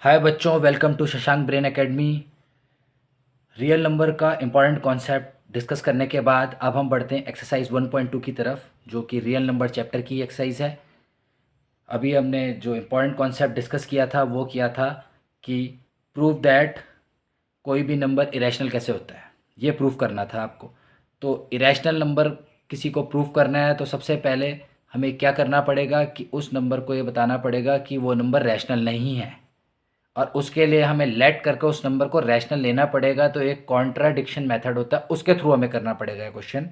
हाय बच्चों, welcome to Shashank brain academy. Real number का important concept discuss करने के बाद अब हम बढ़ते हैं एक्सरसाइज 1.2 की तरफ, जो कि रियल नंबर चैप्टर की एक्सरसाइज है। अभी हमने जो इम्पॉर्टेंट कॉन्सेप्ट डिस्कस किया था वो किया था कि प्रूव दैट कोई भी नंबर इरेशनल कैसे होता है, ये प्रूव करना था आपको। तो इरेशनल नंबर किसी को प्रूव करना है तो सबसे पहले हमें क्या करना पड़ेगा कि उस नंबर को ये बताना पड़ेगा कि वो नंबर रैशनल नहीं है, और उसके लिए हमें लेट करके उस नंबर को रैशनल लेना पड़ेगा। तो एक कॉन्ट्राडिक्शन मेथड होता है, उसके थ्रू हमें करना पड़ेगा ये क्वेश्चन।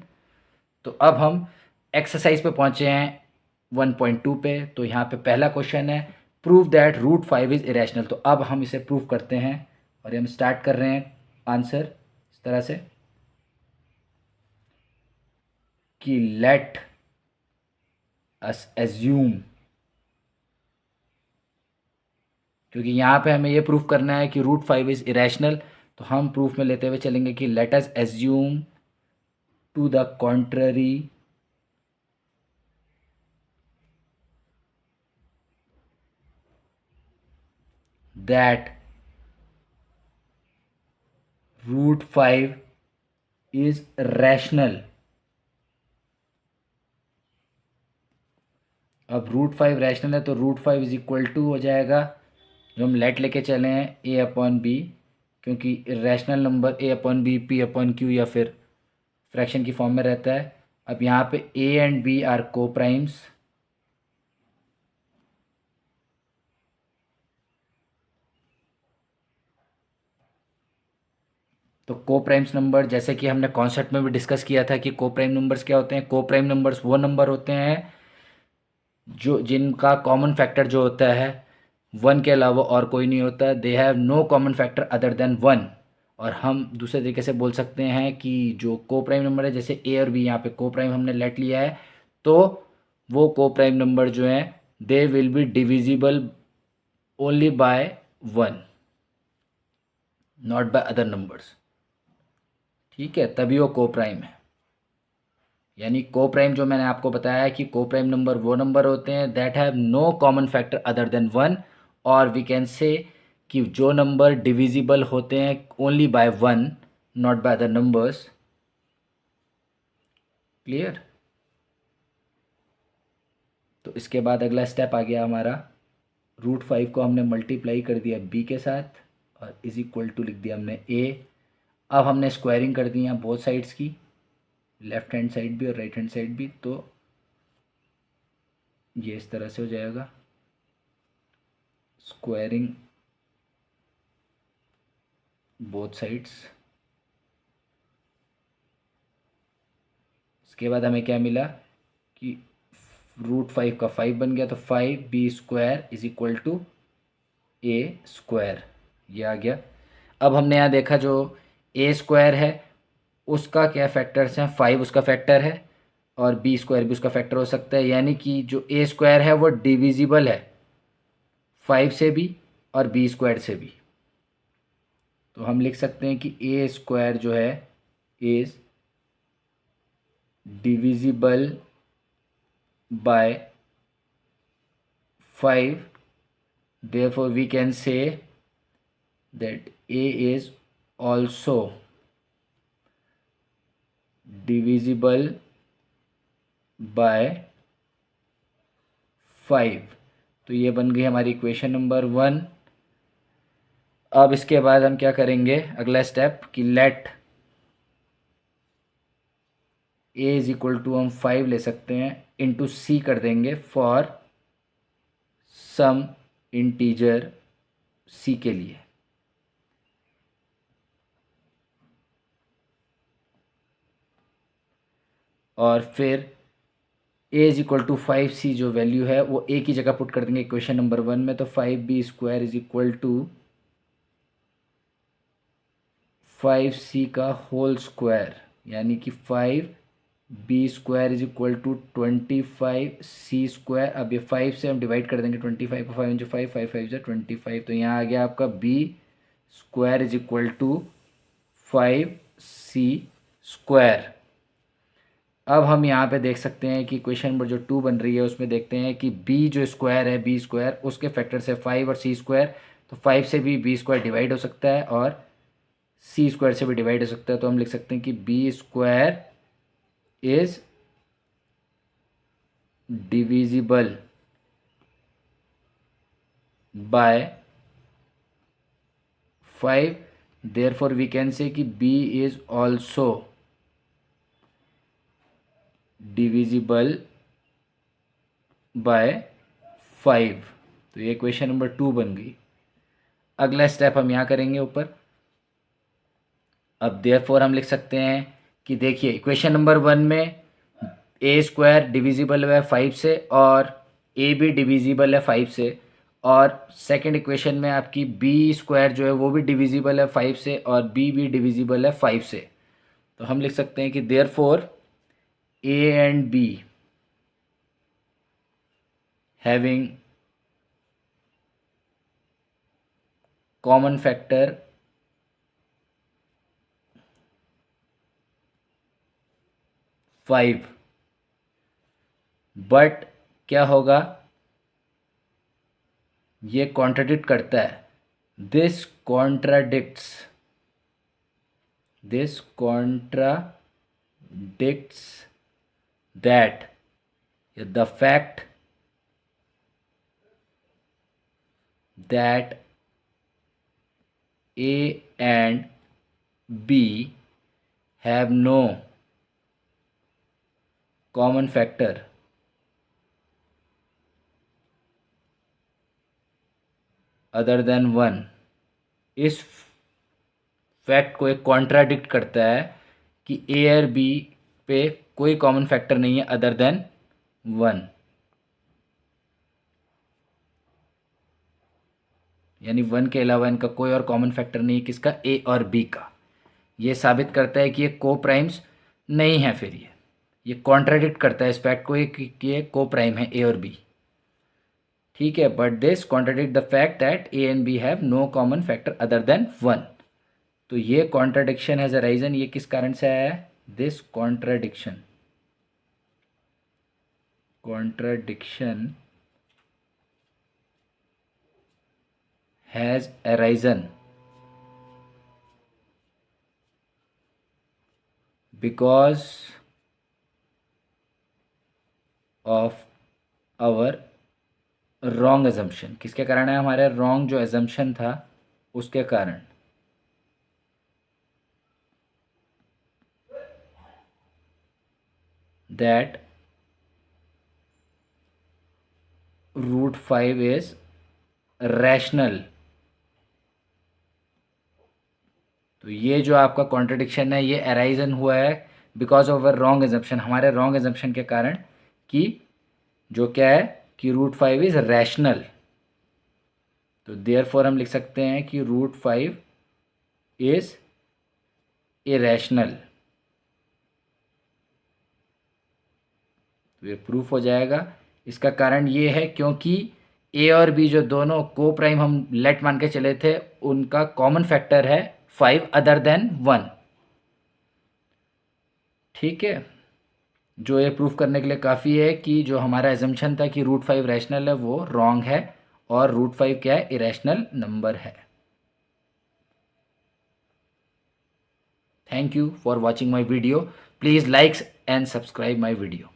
तो अब हम एक्सरसाइज पे पहुंचे हैं 1.2 पे। तो यहाँ पे पहला क्वेश्चन है prove that root five is irrational. तो अब हम इसे प्रूव करते हैं और हम स्टार्ट कर रहे हैं आंसर इस तरह से कि लेट अस एज्यूम, क्योंकि यहाँ पे हमें ये प्रूफ करना है कि रूट फाइव इज़ इरेशनल। तो हम प्रूफ में लेते हुए चलेंगे कि let us assume to the contrary that root 5 is rational। अब रूट फाइव रैशनल है तो root five is equal to हो जाएगा, जो हम लेट लेके चले हैं, ए अपॉन बी, क्योंकि rational number a upon b p upon q या फिर फ्रैक्शन की फॉर्म में रहता है। अब यहाँ पे ए एंड बी आर को प्राइम्स, तो को प्राइम्स नंबर, जैसे कि हमने कॉन्सेप्ट में भी डिस्कस किया था कि को प्राइम नंबर्स क्या होते हैं। को प्राइम नंबर्स वो नंबर होते हैं जो जिनका कॉमन फैक्टर जो होता है वन के अलावा और कोई नहीं होता। They have no common factor other than one. और हम दूसरे तरीके से बोल सकते हैं कि जो को प्राइम नंबर है, जैसे ए और बी, यहाँ पे को प्राइम हमने लेट लिया है, तो वो को प्राइम नंबर जो हैं they will be divisible only by one, not by other numbers. ठीक है, तभी वो को प्राइम है। यानी को प्राइम जो मैंने आपको बताया है कि को प्राइम नंबर वो नंबर होते हैं that have no common factor other than one, और वी कैन से कि जो नंबर डिविजिबल होते हैं only by one, not by other numbers. Clear. तो इसके बाद अगला स्टेप आ गया हमारा, रूट फाइव को हमने मल्टीप्लाई कर दिया बी के साथ और इज इक्वल टू लिख दिया हमने ए। अब हमने स्क्वायरिंग कर दी है बोथ साइड्स की, लेफ्ट हैंड साइड भी और राइट हैंड साइड भी। तो ये इस तरह से हो जाएगा, स्क्वायरिंग बोथ साइड्स। इसके बाद हमें क्या मिला कि रूट फाइव का फाइव बन गया, तो five b square is equal to a square, ये आ गया। अब हमने यहाँ देखा जो ए स्क्वायर है उसका क्या फैक्टर्स हैं, फाइव उसका फैक्टर है और बी स्क्वायर भी उसका फैक्टर हो सकता है। यानी कि जो ए स्क्वायर है वो डिविजिबल है फाइव से भी और बी स्क्वायर से भी। तो हम लिख सकते हैं कि ए स्क्वायर जो है is divisible by five, therefore we can say that a is also divisible by five. तो ये बन गई हमारी इक्वेशन नंबर वन। अब इसके बाद हम क्या करेंगे, अगला स्टेप कि let a is equal to हम फाइव ले सकते हैं इंटू सी कर देंगे फॉर सम इंटीजर सी के लिए। और फिर a is equal to five c जो वैल्यू है वो ए की जगह पुट कर देंगे इक्वेशन नंबर वन में। तो five b square is equal to five c का होल स्क्वायर, यानी कि five b square is equal to 25 c square. अब ये फाइव से हम डिवाइड कर देंगे 25 को, five into five, five five जो 25। तो यहाँ आ गया आपका b square is equal to 5 c square. अब हम यहाँ पे देख सकते हैं कि क्वेश्चन नंबर जो टू बन रही है उसमें देखते हैं कि बी जो स्क्वायर है, बी स्क्वायर उसके फैक्टर से फाइव और सी स्क्वायर। तो 5 से भी बी स्क्वायर डिवाइड हो सकता है और सी स्क्वायर से भी डिवाइड हो सकता है। तो हम लिख सकते हैं कि b square is divisible by 5, therefore we can say कि b is also divisible by 5। तो ये क्वेश्चन नंबर 2 बन गई। अगला स्टेप हम यहाँ करेंगे ऊपर। अब देयरफॉर हम लिख सकते हैं कि देखिए इक्वेशन नंबर 1 में ए स्क्वायर डिविजिबल है 5 से और ए भी डिविजिबल है 5 से, और सेकंड इक्वेशन में आपकी बी स्क्वायर जो है वो भी डिविजिबल है 5 से और बी भी डिविजिबल है 5 से। तो हम लिख सकते हैं कि therefore A and be having common factor 5, but क्या होगा, ये कॉन्ट्राडिक्ट करता है। This contradicts that the fact that A and B have no common factor other than 1, इस फैक्ट को एक कॉन्ट्राडिक्ट करता है कि ए और बी पे कोई कॉमन फैक्टर नहीं है अदर देन 1, यानी 1 के अलावा इनका कोई और कॉमन फैक्टर नहीं है किसका, ए और बी का। ये साबित करता है कि ये को प्राइम्स नहीं है। फिर ये कॉन्ट्राडिक्ट करता है इस फैक्ट को कि ये को प्राइम है ए और बी। ठीक है, but this contradict the fact that a and b have no common factor other than 1। तो ये कॉन्ट्राडिक्शन हैज अराइजन, ये किस कारण से आया है, this contradiction has arisen because of our wrong assumption. किसके कारण है, हमारे रॉन्ग जो एजम्पशन था उसके कारण। That √5 is rational. तो ये जो आपका कॉन्ट्रडिक्शन है ये अराइजन हुआ है because of a wrong assumption, हमारे रॉन्ग एजम्पशन के कारण, कि जो क्या है कि √5 इज रैशनल। तो देयरफॉर हम लिख सकते हैं कि √5 इज इरेशनल। तो ये प्रूफ हो जाएगा। इसका कारण ये है क्योंकि ए और बी जो दोनों को प्राइम हम लेट मान के चले थे, उनका कॉमन फैक्टर है 5 अदर देन 1। ठीक है, जो ये प्रूफ करने के लिए काफ़ी है कि जो हमारा एजम्पशन था कि √5 रैशनल है वो रॉन्ग है, और √5 क्या है, इरेशनल नंबर है। Thank you for watching my video. Please likes and subscribe my video.